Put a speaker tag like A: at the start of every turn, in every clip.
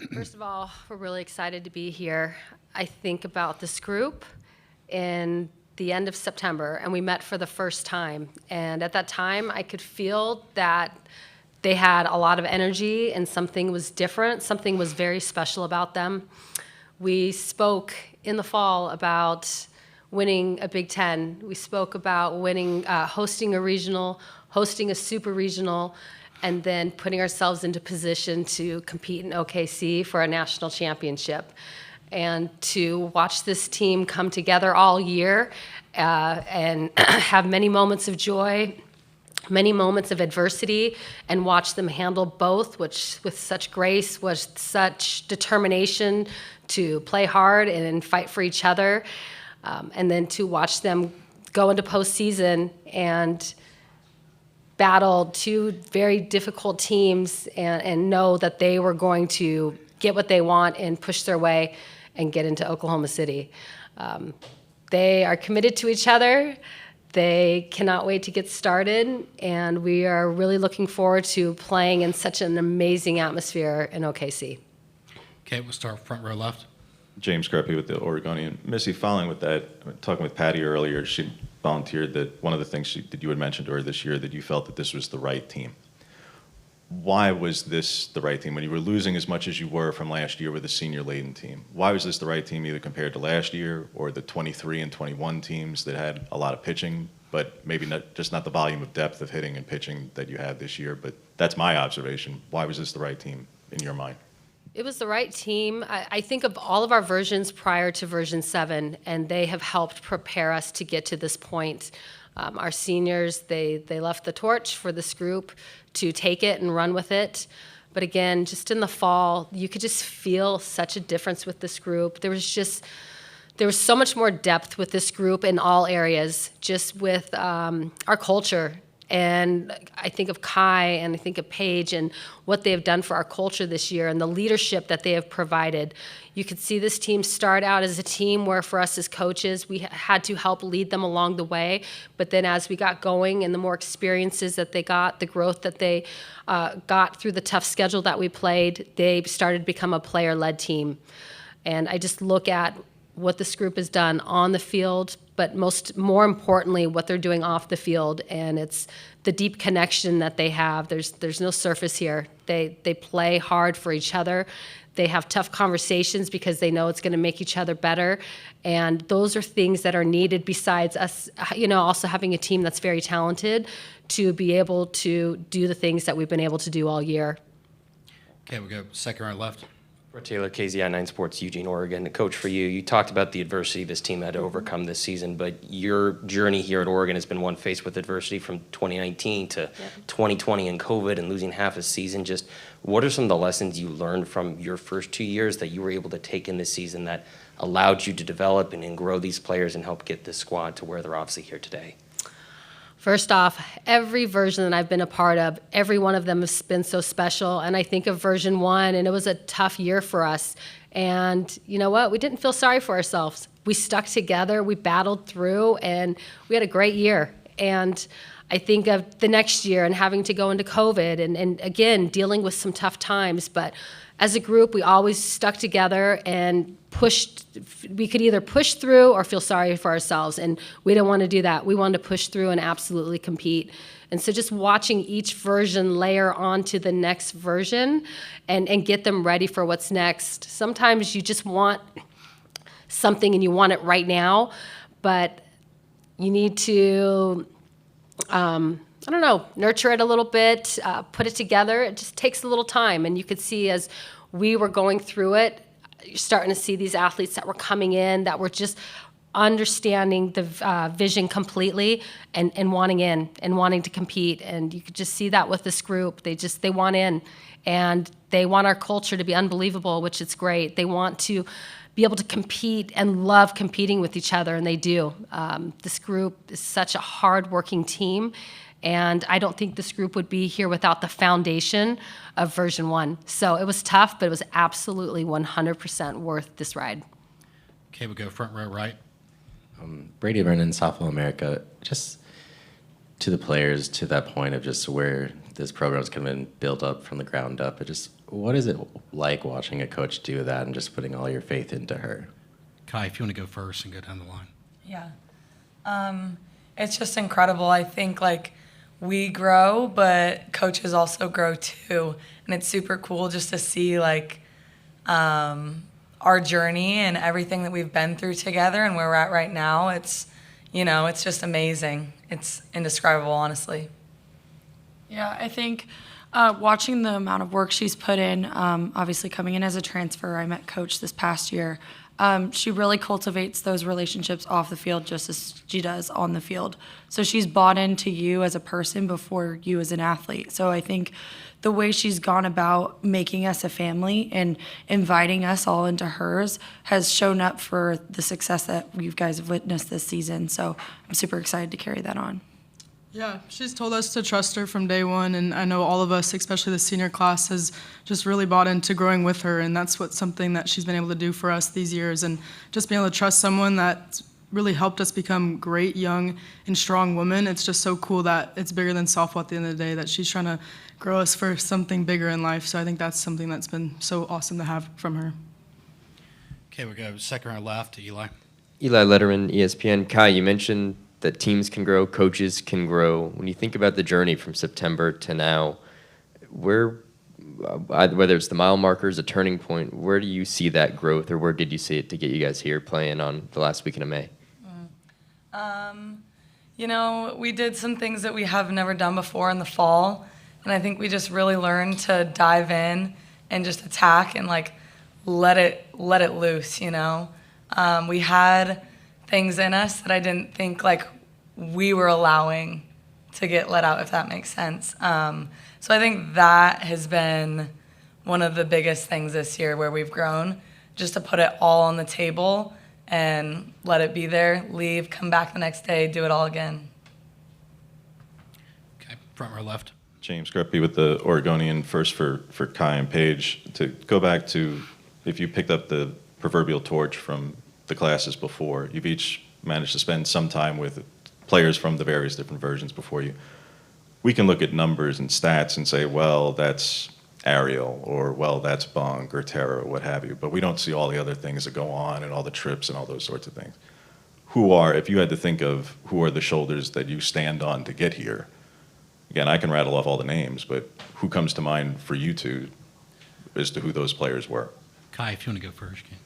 A: First of all, we're really excited to be here. I think about this group in the end of September, and we met for the first time. And at that time, I could feel that they had a lot of energy and something was different, something was very special about them. We spoke in the fall about winning a Big Ten. We spoke about winning, hosting a regional, hosting a super regional, and then putting ourselves into position to compete in OKC for a national championship. And to watch this team come together all year and have many moments of joy, many moments of adversity, and watch them handle both, which with such grace, was such determination to play hard and fight for each other, and then to watch them go into postseason and battle two very difficult teams and know that they were going to get what they want and push their way and get into Oklahoma City. They are committed to each other. They cannot wait to get started, and we are really looking forward to playing in such an amazing atmosphere in OKC.
B: Okay, we'll start front row left.
C: James Greppy with the Oregonian. Missy, following with that, talking with Patty earlier, she volunteered that one of the things that you had mentioned to her this year, that you felt that this was the right team. Why was this the right team? When you were losing as much as you were from last year with a senior-laden team, why was this the right team, either compared to last year or the 23 and 21 teams that had a lot of pitching, but maybe not the volume of depth of hitting and pitching that you had this year? But that's my observation. Why was this the right team in your mind?
A: It was the right team. I think of all of our versions prior to version 7, and they have helped prepare us to get to this point. Our seniors, they left the torch for this group to take it and run with it. But again, just in the fall, you could just feel such a difference with this group. There was so much more depth with this group in all areas, just with our culture. And I think of Kai and I think of Paige and what they have done for our culture this year and the leadership that they have provided. You could see this team start out as a team where for us as coaches, we had to help lead them along the way. But then as we got going and the more experiences that they got, the growth that they got through the tough schedule that we played, they started to become a player-led team. And I just look at what this group has done on the field, but more importantly, what they're doing off the field, and it's the deep connection that they have. There's no surface here. They play hard for each other. They have tough conversations because they know it's going to make each other better, and those are things that are needed besides us, also having a team that's very talented to be able to do the things that we've been able to do all year.
B: Okay, we'll go second row left.
D: Brett Taylor, KZI 9 Sports, Eugene, Oregon. Coach, for you, you talked about the adversity this team had to overcome this season, but your journey here at Oregon has been one faced with adversity from 2019 to 2020 and COVID and losing half a season. Just what are some of the lessons you learned from your first 2 years that you were able to take in this season that allowed you to develop and grow these players and help get this squad to where they're obviously here today?
A: First off, every version that I've been a part of, every one of them has been so special. And I think of version 1, and it was a tough year for us. And you know what? We didn't feel sorry for ourselves. We stuck together, we battled through, and we had a great year. And I think of the next year and having to go into COVID and again, dealing with some tough times. But as a group, we always stuck together and pushed. We could either push through or feel sorry for ourselves, and we didn't want to do that. We wanted to push through and absolutely compete. And so just watching each version layer onto the next version and get them ready for what's next. Sometimes you just want something and you want it right now, but you need to nurture it a little bit, put it together. It just takes a little time. And you could see as we were going through it, you're starting to see these athletes that were coming in that were just understanding the vision completely and wanting in and wanting to compete. And you could just see that with this group. They want in, and they want our culture to be unbelievable, which is great. They want to be able to compete and love competing with each other, and they do. This group is such a hard-working team, and I don't think this group would be here without the foundation of version 1. So it was tough, but it was absolutely 100% worth this ride.
B: Okay, we'll go front row right.
E: Brady Brennan, Softball America, just to the players, to that point of just where this program's kind of been built up from the ground up. what is it like watching a coach do that and just putting all your faith into her?
B: Kai, if you want to go first and go down the line.
F: Yeah. It's just incredible. I think like we grow, but coaches also grow too. And it's super cool just to see like our journey and everything that we've been through together and where we're at right now. It's, it's just amazing. It's indescribable, honestly.
G: Yeah, I think watching the amount of work she's put in, obviously coming in as a transfer, I met Coach this past year. She really cultivates those relationships off the field just as she does on the field. So she's bought into you as a person before you as an athlete. So I think the way she's gone about making us a family and inviting us all into hers has shown up for the success that you guys have witnessed this season. So I'm super excited to carry that on.
H: Yeah, she's told us to trust her from day one, and I know all of us, especially the senior class, has just really bought into growing with her, and that's something that she's been able to do for us these years, and just being able to trust someone that's really helped us become great, young, and strong women. It's just so cool that it's bigger than softball at the end of the day, that she's trying to grow us for something bigger in life, so I think that's something that's been so awesome to have from her.
B: Okay, we go second row left to Eli.
I: Eli Letterman, ESPN. Kai, you mentioned that teams can grow, coaches can grow. When you think about the journey from September to now, whether it's the mile markers, a turning point, where do you see that growth, or where did you see it to get you guys here playing on the last weekend of May?
F: We did some things that we have never done before in the fall, and I think we just really learned to dive in and just attack and like let it loose. We had things in us that I didn't think like we were allowing to get let out, if that makes sense. So I think that has been one of the biggest things this year where we've grown, just to put it all on the table and let it be there, leave, come back the next day, do it all again.
B: Okay, front row left.
C: James Greppy with the Oregonian, first for Kai and Paige. To go back to, if you picked up the proverbial torch from the classes before, you've each managed to spend some time with players from the various different versions before you. We can look at numbers and stats and say, well, that's Ariel, or well, that's Bunk or Tara, or what have you, but we don't see all the other things that go on and all the trips and all those sorts of things. If you had to think of who are the shoulders that you stand on to get here, again, I can rattle off all the names, but who comes to mind for you two as to who those players were?
B: Kai, if you want to go first. Okay.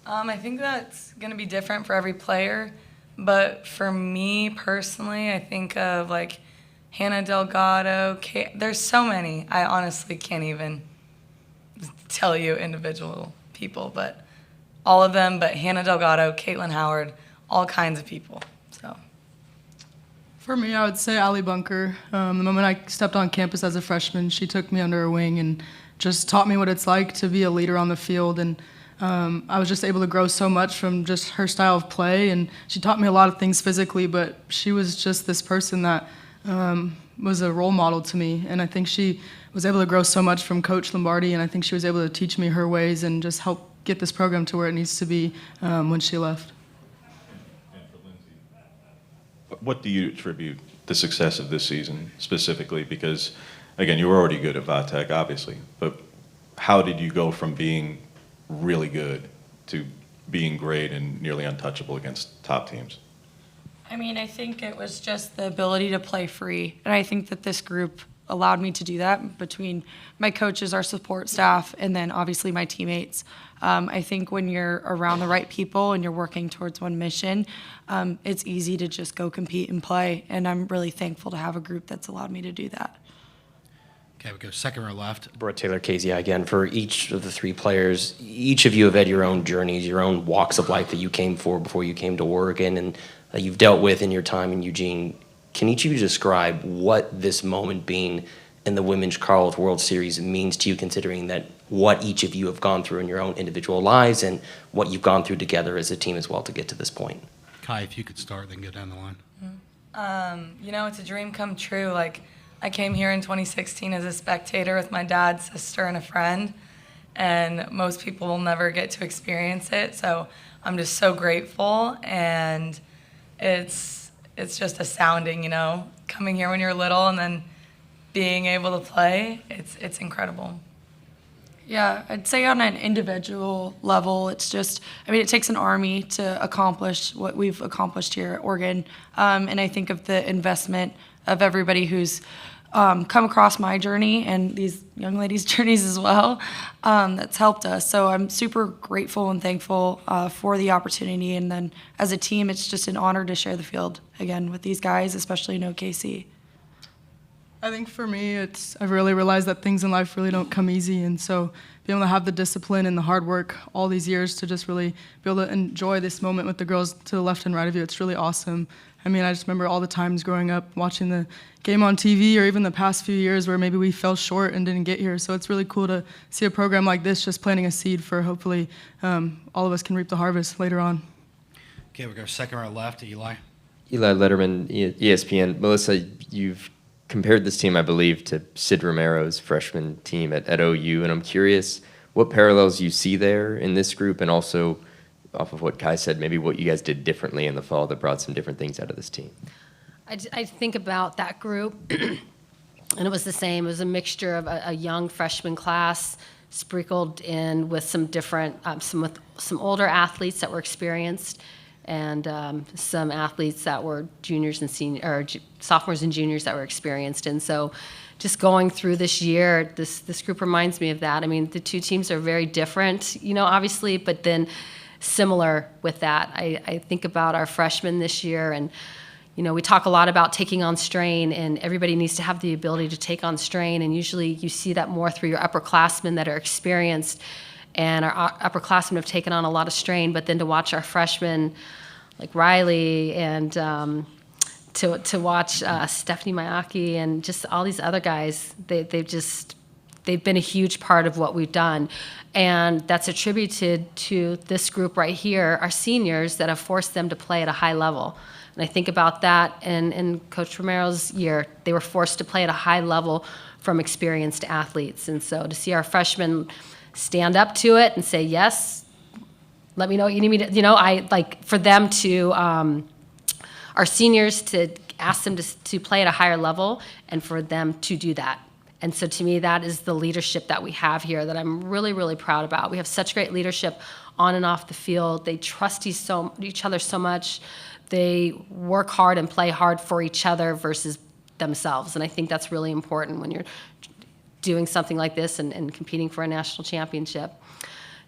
F: I think that's going to be different for every player, but for me personally, I think of like Hannah Delgado. There's so many. I honestly can't even tell you individual people, but all of them. But Hannah Delgado, Caitlin Howard, all kinds of people. So.
H: For me, I would say Allie Bunker. The moment I stepped on campus as a freshman, she took me under her wing and just taught me what it's like to be a leader on the field. And I was just able to grow so much from just her style of play. And she taught me a lot of things physically, but she was just this person that was a role model to me. And I think she was able to grow so much from Coach Lombardi, and I think she was able to teach me her ways and just help get this program to where it needs to be when she left.
C: What do you attribute the success of this season specifically? Because, again, you were already good at VATEC, obviously, but how did you go from being really good to being great and nearly untouchable against top teams?
G: I mean, I think it was just the ability to play free. And I think that this group allowed me to do that between my coaches, our support staff, and then obviously my teammates. I think when you're around the right people and you're working towards one mission, it's easy to just go compete and play. And I'm really thankful to have a group that's allowed me to do that.
B: Okay, we go second row left.
D: Brett Taylor, KZI again. For each of the three players, each of you have had your own journeys, your own walks of life that you came for before you came to Oregon, and that you've dealt with in your time in Eugene. Can each of you describe what this moment being in the Women's Commonwealth World Series means to you, considering that what each of you have gone through in your own individual lives and what you've gone through together as a team as well to get to this point?
B: Kai, if you could start, then go down the line.
F: It's a dream come true. Like, I came here in 2016 as a spectator with my dad, sister, and a friend, and most people will never get to experience it. So I'm just so grateful, and it's just astounding, coming here when you're little and then being able to play. It's incredible.
G: Yeah, I'd say on an individual level, it's just, I mean, it takes an army to accomplish what we've accomplished here at Oregon. And I think of the investment of everybody who's come across my journey and these young ladies' journeys as well, that's helped us. So I'm super grateful and thankful for the opportunity. And then as a team, it's just an honor to share the field again with these guys, especially in OKC.
H: I think for me, I've really realized that things in life really don't come easy, and so being able to have the discipline and the hard work all these years to just really be able to enjoy this moment with the girls to the left and right of you, it's really awesome. I mean, I just remember all the times growing up watching the game on TV, or even the past few years where maybe we fell short and didn't get here. So it's really cool to see a program like this just planting a seed for hopefully all of us can reap the harvest later on.
B: Okay, we go second row left, Eli.
I: Eli Letterman, ESPN. Melissa, you've compared this team, I believe, to Sid Romero's freshman team at OU, and I'm curious what parallels you see there in this group, and also off of what Kai said, maybe what you guys did differently in the fall that brought some different things out of this team.
A: I think about that group, and it was the same. It was a mixture of a young freshman class sprinkled in with some different, some older athletes that were experienced, and some athletes that were juniors and sophomores and juniors that were experienced. And so just going through this year, this group reminds me of that. I mean, the two teams are very different, obviously, but then similar with that. I think about our freshmen this year, and we talk a lot about taking on strain, and everybody needs to have the ability to take on strain, and usually you see that more through your upperclassmen that are experienced. And our upperclassmen have taken on a lot of strain, but then to watch our freshmen like Riley and to watch Stephanie Mayaki and just all these other guys, they've been a huge part of what we've done. And that's attributed to this group right here, our seniors, that have forced them to play at a high level. And I think about that in Coach Romero's year. They were forced to play at a high level from experienced athletes. And so to see our freshmen stand up to it and say, yes, let me know what you need me to, I like for them to, our seniors to ask them to play at a higher level and for them to do that. And so to me, that is the leadership that we have here that I'm really, really proud about. We have such great leadership on and off the field. They trust each other so much. They work hard and play hard for each other versus themselves. And I think that's really important when you're doing something like this and competing for a national championship.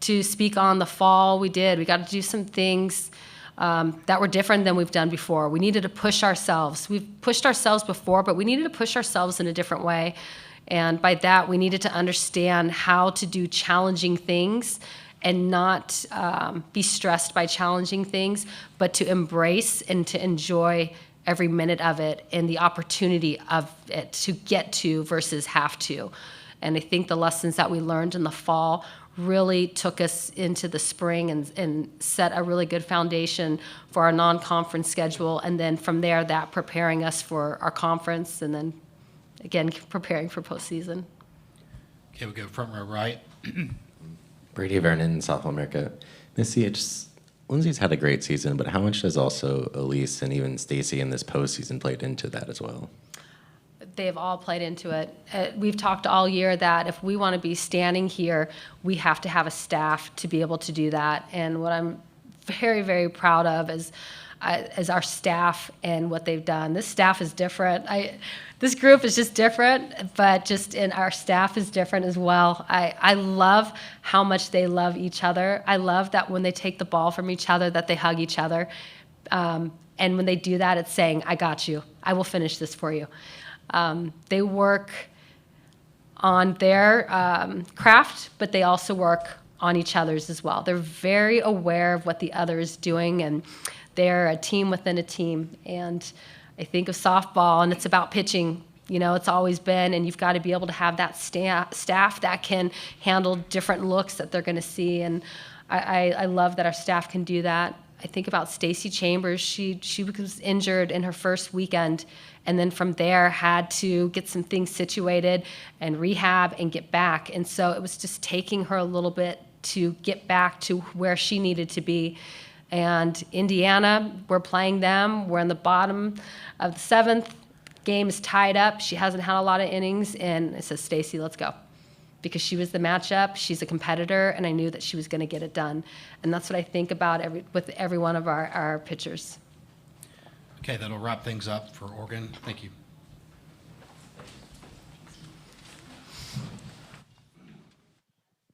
A: To speak on the fall, we got to do some things that were different than we've done before. We needed to push ourselves. We've pushed ourselves before, but we needed to push ourselves in a different way. And by that, we needed to understand how to do challenging things and not be stressed by challenging things, but to embrace and to enjoy every minute of it and the opportunity of it to get to versus have to. And I think the lessons that we learned in the fall really took us into the spring and set a really good foundation for our non-conference schedule. And then from there, that preparing us for our conference, and then again, preparing for postseason.
B: Okay, we go front row right.
E: Brady Vernon, South America. Missy, Lindsay's had a great season, but how much does also Elise and even Stacy in this postseason played into that as well?
A: They've all played into it. We've talked all year that if we want to be standing here, we have to have a staff to be able to do that. And what I'm very, very proud of is our staff and what they've done. This staff is different. This group is just different, but our staff is different as well. I love how much they love each other. I love that when they take the ball from each other, that they hug each other. And when they do that, it's saying, I got you. I will finish this for you. They work on their craft, but they also work on each other's as well. They're very aware of what the other is doing, and they're a team within a team. And I think of softball, and it's about pitching. It's always been, and you've got to be able to have that staff that can handle different looks that they're going to see. And I love that our staff can do that. I think about Stacy Chambers. She was injured in her first weekend, and then from there had to get some things situated and rehab and get back. And so it was just taking her a little bit to get back to where she needed to be. And Indiana, we're playing them. We're in the bottom of the seventh. Game is tied up. She hasn't had a lot of innings, and it says, Stacy, let's go. because she was the matchup, she's a competitor, and I knew that she was going to get it done. And that's what I think about with every one of our pitchers.
B: Okay, that'll wrap things up for Oregon. Thank you.